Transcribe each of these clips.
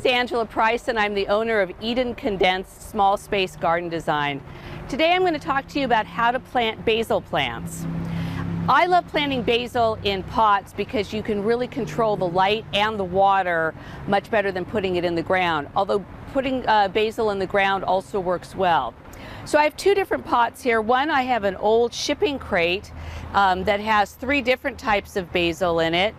is Angela Price, and I'm the owner of Eden Condensed Small Space Garden Design. Today I'm going to talk to you about how to plant basil plants. I love planting basil in pots because you can really control the light and the water much better than putting it in the ground, although putting basil in the ground also works well. So I have two different pots here. One, I have an old shipping crate that has three different types of basil in it.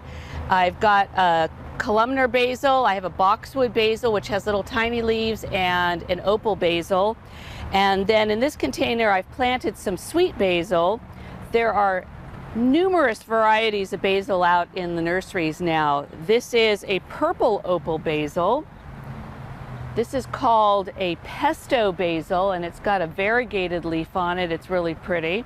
I've got a columnar basil, I have a boxwood basil which has little tiny leaves, and an opal basil. And then in this container I've planted some sweet basil. There are numerous varieties of basil out in the nurseries now. This is a purple opal basil. This is called a pesto basil, and it's got a variegated leaf on it. It's really pretty.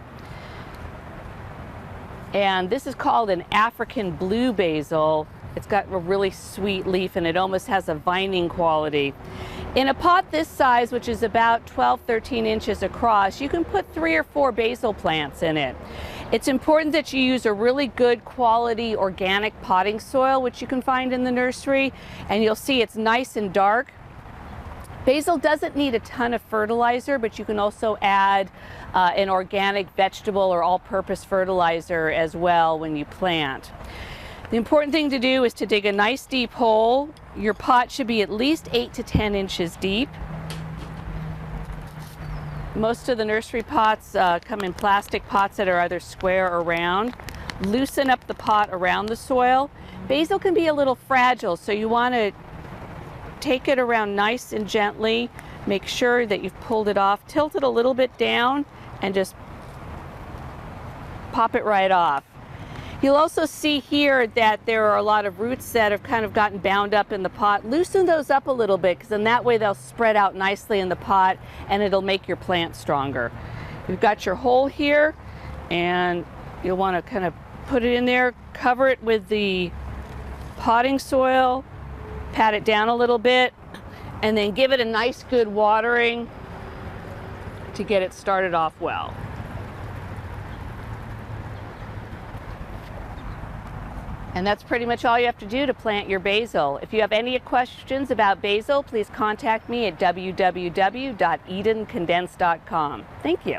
And this is called an African blue basil. It's got a really sweet leaf and it almost has a vining quality. In a pot this size, which is about 12-13 inches across, you can put 3 or 4 basil plants in it. It's important that you use a really good quality organic potting soil, which you can find in the nursery, and you'll see it's nice and dark. Basil doesn't need a ton of fertilizer, but you can also add an organic vegetable or all-purpose fertilizer as well when you plant. The important thing to do is to dig a nice deep hole. Your pot should be at least 8 to 10 inches deep. Most of the nursery pots come in plastic pots that are either square or round. Loosen up the pot around the soil. Basil can be a little fragile, so you want to take it around nice and gently. Make sure that you've pulled it off. Tilt it a little bit down and just pop it right off. You'll also see here that there are a lot of roots that have kind of gotten bound up in the pot. Loosen those up a little bit, because then that way they'll spread out nicely in the pot and it'll make your plant stronger. You've got your hole here, and you'll want to kind of put it in there, cover it with the potting soil, pat it down a little bit, and then give it a nice good watering to get it started off well. And that's pretty much all you have to do to plant your basil. If you have any questions about basil, please contact me at www.edencondensed.com. Thank you.